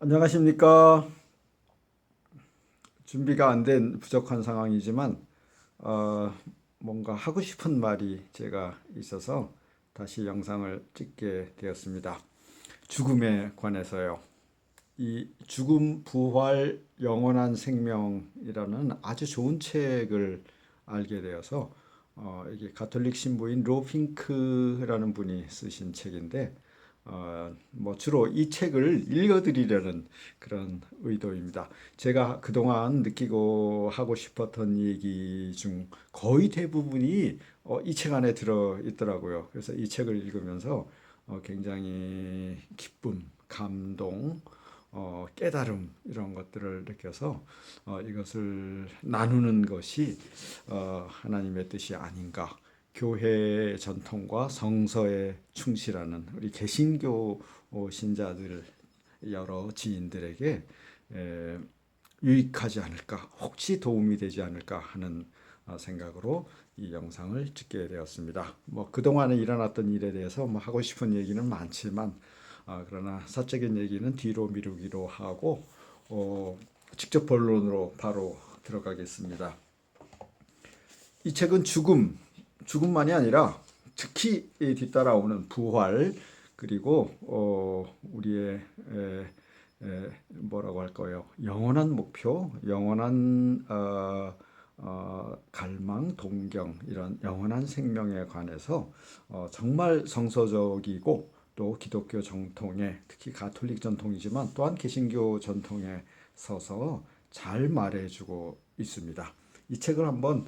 안녕하십니까. 준비가 안 된 부족한 상황이지만 어, 뭔가 하고 싶은 말이 제가 있어서 다시 영상을 찍게 되었습니다. 죽음에 관해서요. 이 죽음, 부활, 영원한 생명이라는 아주 좋은 책을 알게 되어서 이게 가톨릭 신부인 로핑크라는 분이 쓰신 책인데 뭐 주로 이 책을 읽어드리려는 그런 의도입니다. 제가 그동안 느끼고 하고 싶었던 얘기 중 거의 대부분이 이 책 안에 들어 있더라고요. 그래서 이 책을 읽으면서 굉장히 기쁨, 감동, 깨달음 이런 것들을 느껴서 이것을 나누는 것이 하나님의 뜻이 아닌가. 교회 전통과 성서에 충실하는 우리 개신교 신자들 여러 지인들에게 유익하지 않을까, 혹시 도움이 되지 않을까 하는 생각으로 이 영상을 찍게 되었습니다. 뭐 그동안에 일어났던 일에 대해서 뭐 하고 싶은 얘기는 많지만 그러나 사적인 얘기는 뒤로 미루기로 하고 직접 본론으로 바로 들어가겠습니다. 이 책은 죽음만이 아니라 특히 뒤따라오는 부활 그리고 우리의 뭐라고 할까요? 영원한 목표, 영원한 갈망, 동경 이런 영원한 생명에 관해서 정말 성서적이고 또 기독교 정통에 특히 가톨릭 전통이지만 또한 개신교 전통에 서서 잘 말해주고 있습니다. 이 책을 한번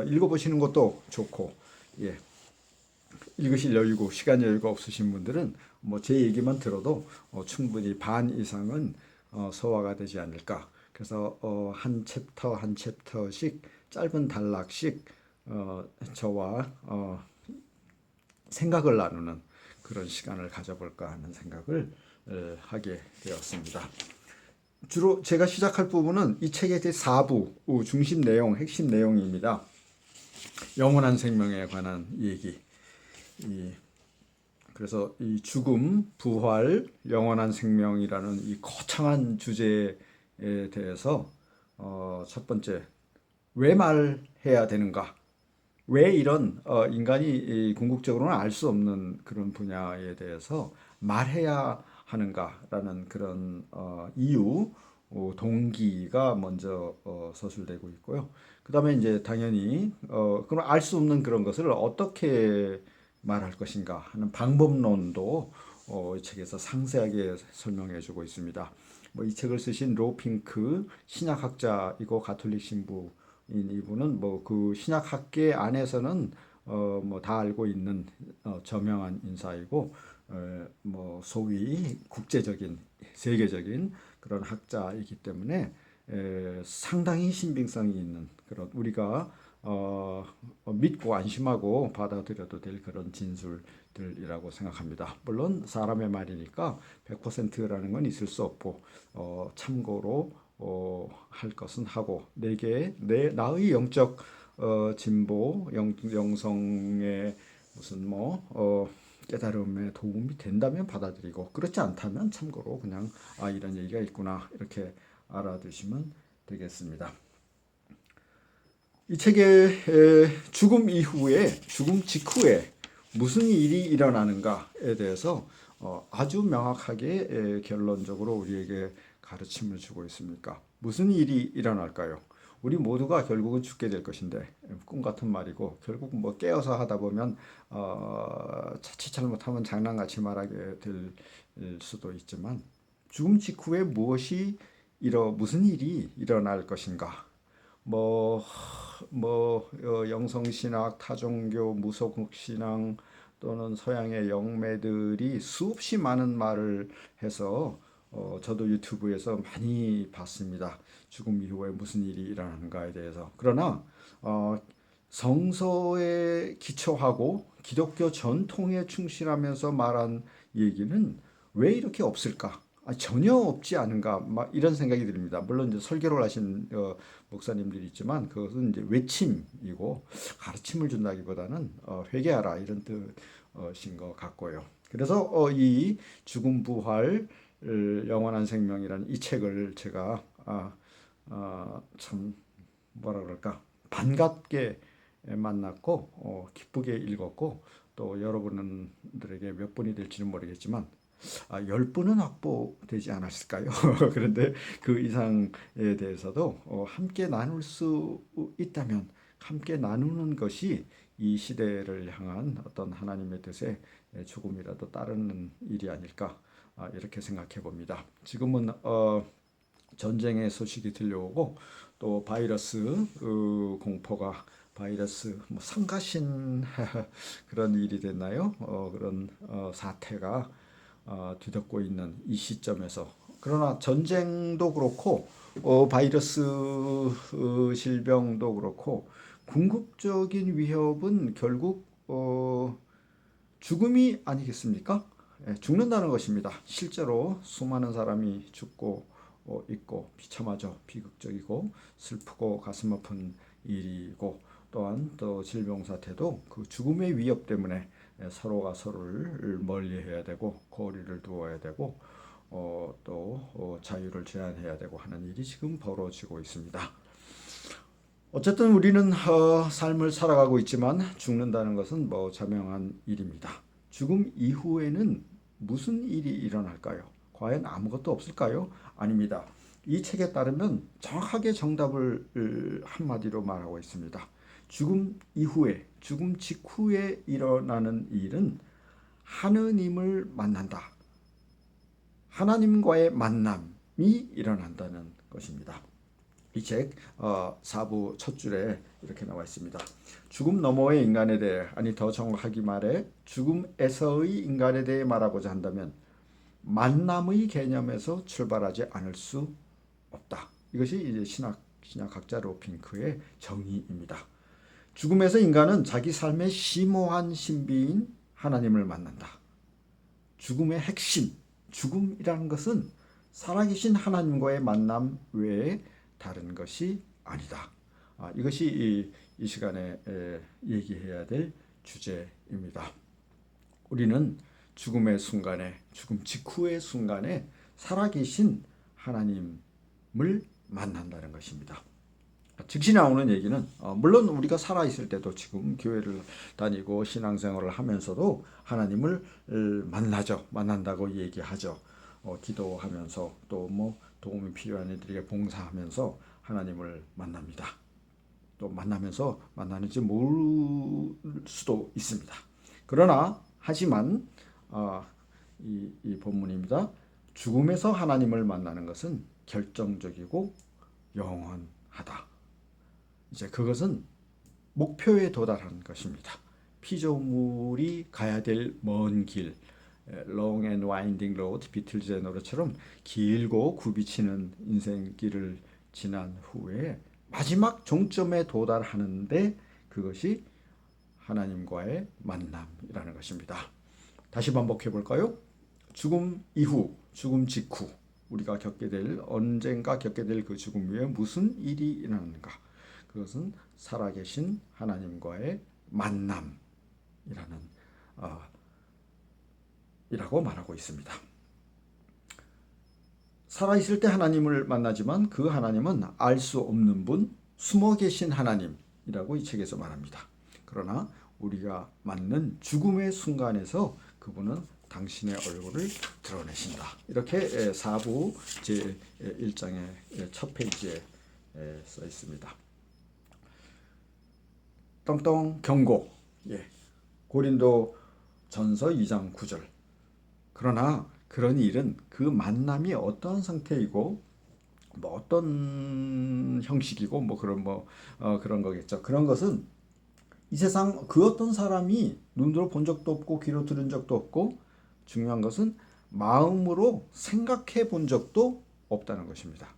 읽어보시는 것도 좋고, 예, 읽으실 여유고 시간 여유가 없으신 분들은 뭐 제 얘기만 들어도 충분히 반 이상은 소화가 되지 않을까. 그래서 한 챕터 한 챕터씩 짧은 단락씩 저와 생각을 나누는 그런 시간을 가져볼까 하는 생각을 하게 되었습니다. 주로 제가 시작할 부분은 이 책의 제4부 중심 내용, 핵심 내용입니다. 영원한 생명에 관한 얘기. 그래서 이 죽음, 부활, 영원한 생명이라는 이 거창한 주제에 대해서 첫 번째, 왜 말해야 되는가? 왜 이런 인간이 궁극적으로는 알 수 없는 그런 분야에 대해서 말해야 하는가라는 그런 이유, 동기가 먼저 서술되고 있고요. 그다음에 이제 당연히 그럼 알 수 없는 그런 것을 어떻게 말할 것인가 하는 방법론도 이 책에서 상세하게 설명해주고 있습니다. 뭐 이 책을 쓰신 로핑크 신약학자이고 가톨릭 신부 이분은 뭐 그 신약학계 안에서는 뭐 다 알고 있는 저명한 인사이고 뭐 소위 국제적인 세계적인 그런 학자이기 때문에 상당히 신빙성이 있는 그런 우리가 믿고 안심하고 받아들여도 될 그런 진술들이라고 생각합니다. 물론 사람의 말이니까 100%라는 건 있을 수 없고 참고로 할 것은 하고 나의 영적 진보 영성의 무슨 뭐 깨달음에 도움이 된다면 받아들이고 그렇지 않다면 참고로 그냥 이런 얘기가 있구나 이렇게 알아두시면 되겠습니다. 이 책의 죽음 이후에 죽음 직후에 무슨 일이 일어나는가에 대해서 아주 명확하게 결론적으로 우리에게 가르침을 주고 있습니까? 무슨 일이 일어날까요? 우리 모두가 결국은 죽게 될 것인데 꿈 같은 말이고 결국 뭐 깨어서 하다 보면 자칫 잘못하면 장난같이 말하게 될 수도 있지만 죽음 직후에 무슨 일이 일어날 것인가? 뭐, 영성신학, 타종교, 무속신앙 또는 서양의 영매들이 수없이 많은 말을 해서 저도 유튜브에서 많이 봤습니다. 죽음 이후에 무슨 일이 일어나는가에 대해서. 그러나 성서에 기초하고 기독교 전통에 충실하면서 말한 얘기는 왜 이렇게 없을까? 전혀 없지 않은가? 막 이런 생각이 듭니다. 물론 이제 설교를 하신 목사님들이 있지만 그것은 이제 외침이고 가르침을 준다기보다는 회개하라 이런 뜻인 것 같고요. 그래서 이 죽음 부활 영원한 생명이라는 이 책을 제가 참 뭐라 그럴까 반갑게 만났고 기쁘게 읽었고 또 여러분들에게 몇 분이 될지는 모르겠지만 10분은 확보되지 않았을까요? 그런데 그 이상에 대해서도 함께 나눌 수 있다면 함께 나누는 것이 이 시대를 향한 어떤 하나님의 뜻에 조금이라도 따르는 일이 아닐까 이렇게 생각해 봅니다. 지금은 전쟁의 소식이 들려오고 또 바이러스 공포가 바이러스 뭐 성가신 그런 일이 됐나요? 그런 사태가 뒤덮고 있는 이 시점에서 그러나 전쟁도 그렇고 바이러스 질병도 그렇고 궁극적인 위협은 결국 죽음이 아니겠습니까? 죽는다는 것입니다. 실제로 수많은 사람이 죽고 있고 비참하죠. 비극적이고 슬프고 가슴 아픈 일이고 또한 또 질병 사태도 그 죽음의 위협 때문에 서로가 서로를 멀리해야 되고 거리를 두어야 되고 또 자유를 제한해야 되고 하는 일이 지금 벌어지고 있습니다. 어쨌든 우리는 삶을 살아가고 있지만 죽는다는 것은 뭐 자명한 일입니다. 죽음 이후에는 무슨 일이 일어날까요? 과연 아무것도 없을까요? 아닙니다. 이 책에 따르면 정확하게 정답을 한마디로 말하고 있습니다. 죽음 이후에, 죽음 직후에 일어나는 일은 하느님을 만난다. 하나님과의 만남이 일어난다는 것입니다. 이 책 4부 첫 줄에 이렇게 나와 있습니다. 죽음 너머의 인간에 대해, 아니 더 정확하게 말해 죽음에서의 인간에 대해 말하고자 한다면 만남의 개념에서 출발하지 않을 수 없다. 이것이 이제 신약학자 로핑크의 정의입니다. 죽음에서 인간은 자기 삶의 심오한 신비인 하나님을 만난다. 죽음의 핵심, 죽음이라는 것은 살아계신 하나님과의 만남 외에 다른 것이 아니다. 이것이 이 시간에 얘기해야 될 주제입니다. 우리는 죽음의 순간에, 죽음 직후의 순간에 살아계신 하나님을 만난다는 것입니다. 즉시 나오는 얘기는 물론 우리가 살아있을 때도 지금 교회를 다니고 신앙생활을 하면서도 하나님을 만나죠. 만난다고 얘기하죠. 기도하면서 또 뭐 도움이 필요한 이들에게 봉사하면서 하나님을 만납니다. 또 만나면서 만나는지 모를 수도 있습니다. 그러나 하지만 이 본문입니다. 죽음에서 하나님을 만나는 것은 결정적이고 영원하다. 이제 그것은 목표에 도달하는 것입니다. 피조물이 가야 될 먼 길, long and winding road, 비틀즈의 노래처럼 길고 굽이치는 인생길을 지난 후에 마지막 종점에 도달하는데 그것이 하나님과의 만남이라는 것입니다. 다시 반복해 볼까요? 죽음 이후, 죽음 직후 우리가 언젠가 겪게 될 그 죽음 후에 무슨 일이 일어나는가? 그것은 살아계신 하나님과의 만남이라는 이라고 말하고 있습니다. 살아있을 때 하나님을 만나지만 그 하나님은 알 수 없는 분, 숨어 계신 하나님이라고 이 책에서 말합니다. 그러나 우리가 맞는 죽음의 순간에서 그분은 당신의 얼굴을 드러내신다. 이렇게 4부 제1장의 첫 페이지에 써 있습니다. 떵떵 경고. 고린도 전서 2장 9절. 그러나 그런 일은 그 만남이 어떤 상태이고 뭐 어떤 형식이고 뭐 그런 거겠죠. 그런 것은 이 세상 그 어떤 사람이 눈으로 본 적도 없고 귀로 들은 적도 없고 중요한 것은 마음으로 생각해 본 적도 없다는 것입니다.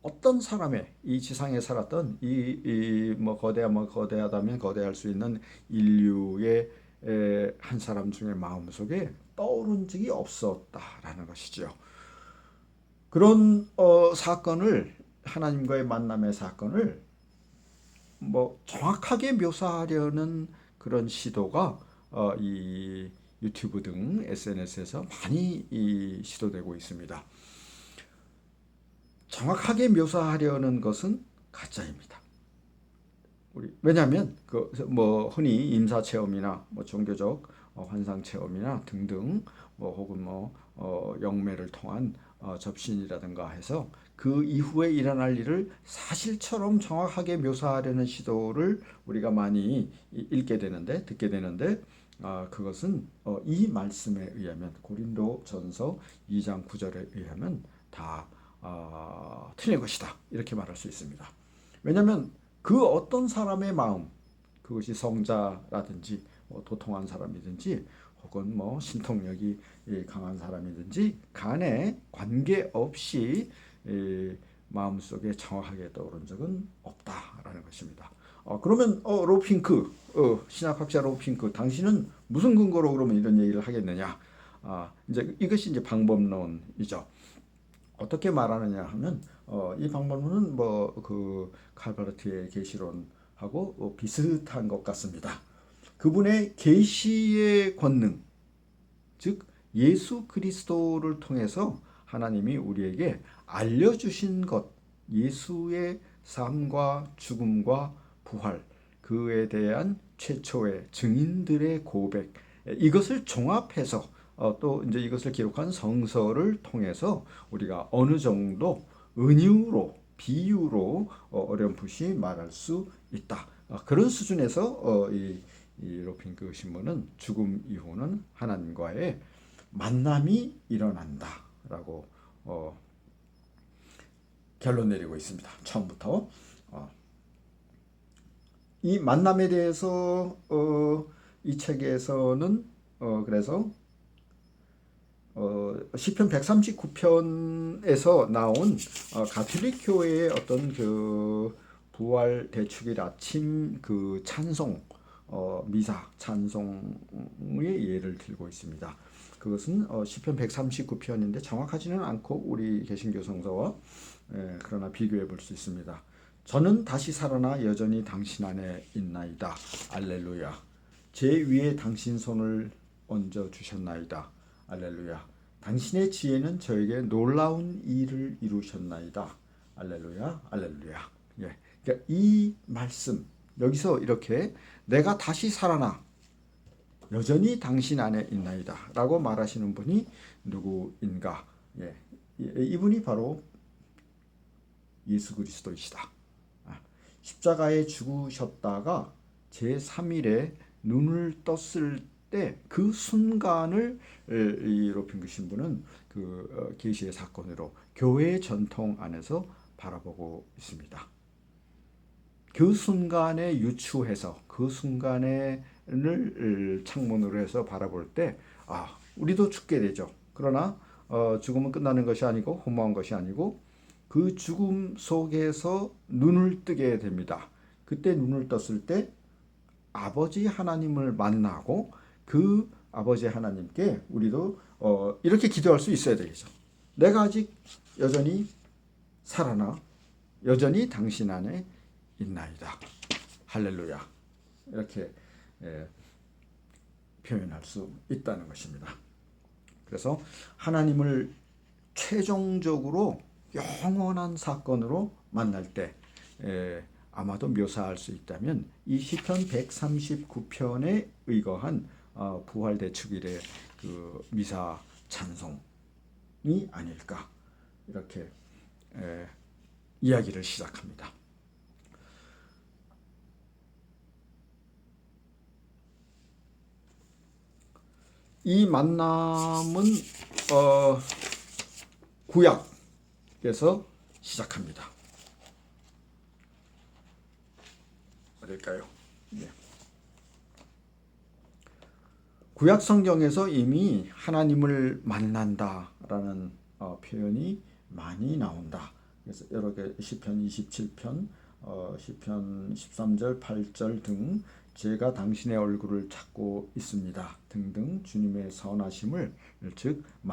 어떤 사람의 이 지상에 살았던 뭐 거대하다면 거대할 수 있는 인류의 한 사람 중에 마음속에 떠오른 적이 없었다라는 것이죠. 그런 사건을 하나님과의 만남의 사건을 뭐 정확하게 묘사하려는 그런 시도가 이 유튜브 등 SNS에서 많이 시도되고 있습니다. 정확하게 묘사하려는 것은 가짜입니다. 왜냐하면 뭐 흔히 임사 체험이나 뭐 종교적 환상 체험이나 등등 뭐 혹은 뭐 영매를 통한 접신이라든가 해서 그 이후에 일어날 일을 사실처럼 정확하게 묘사하려는 시도를 우리가 많이 읽게 되는데 듣게 되는데 그것은 이 말씀에 의하면 고린도전서 2장 9절에 의하면 다 틀린 것이다 이렇게 말할 수 있습니다. 왜냐하면 그 어떤 사람의 마음, 그것이 성자라든지 도통한 사람이든지 혹은 뭐 신통력이 강한 사람이든지 간에 관계없이 마음속에 정확하게 떠오른 적은 없다라는 것입니다. 그러면 로핑크, 신학학자 로핑크, 당신은 무슨 근거로 그러면 이런 얘기를 하겠느냐? 이제 이것이 이제 방법론이죠. 어떻게 말하느냐 하면 이 방법론은 뭐 그 칼바르트의 계시론하고 비슷한 것 같습니다. 그분의 계시의 권능, 즉 예수 그리스도를 통해서 하나님이 우리에게 알려주신 것, 예수의 삶과 죽음과 부활, 그에 대한 최초의 증인들의 고백, 이것을 종합해서 또 이제 이것을 기록한 성서를 통해서 우리가 어느 정도 은유로 비유로 어렴풋이 말할 수 있다. 그런 수준에서 이 로핑크 신문은 죽음 이후는 하나님과의 만남이 일어난다라고 결론 내리고 있습니다. 처음부터 이 만남에 대해서 이 책에서는 그래서 시편 139편에서 나온 가톨릭 교회의 어떤 그 부활 대축일 아침 그 찬송 미사 찬송의 예를 들고 있습니다. 그것은 시편 139편인데 정확하지는 않고 우리 개신교 성서와 그러나 비교해 볼 수 있습니다. 저는 다시 살아나 여전히 당신 안에 있나이다. 알렐루야. 제 위에 당신 손을 얹어 주셨나이다. 알렐루야. 당신의 지혜는 저에게 놀라운 일을 이루셨나이다. 알렐루야. 알렐루야. 예. 그러니까 이 말씀 여기서 이렇게 내가 다시 살아나 여전히 당신 안에 있나이다 라고 말하시는 분이 누구인가? 예. 이분이 바로 예수 그리스도이시다. 십자가에 죽으셨다가 제3일에 눈을 떴을 때 그 순간을 이 로핑크 신부는 그 계시의 사건으로 교회의 전통 안에서 바라보고 있습니다. 그 순간에 유추해서 그 순간을 창문으로 해서 바라볼 때 우리도 죽게 되죠. 그러나 죽음은 끝나는 것이 아니고 허무한 것이 아니고 그 죽음 속에서 눈을 뜨게 됩니다. 그때 눈을 떴을 때 아버지 하나님을 만나고 그 아버지 하나님께 우리도 이렇게 기도할 수 있어야 되겠죠. 내가 아직 여전히 살아나 여전히 당신 안에 있나이다. 할렐루야. 이렇게 표현할 수 있다는 것입니다. 그래서 하나님을 최종적으로 영원한 사건으로 만날 때 아마도 묘사할 수 있다면 이 시편 139편에 의거한 부활대축일의 그 미사 찬송이 아닐까 이렇게 이야기를 시작합니다. 이 만남은 구약에서 시작합니다. 어딜까요? 네. 구약 성경에서 이미 하나님을 만난다라는 표현이 많이 나온다. 그래서 여러 개 시편 27편, 시편 13절, 8절 등 제가 당신의 얼굴을 찾고 있습니다 등등 주님의 선하심을 즉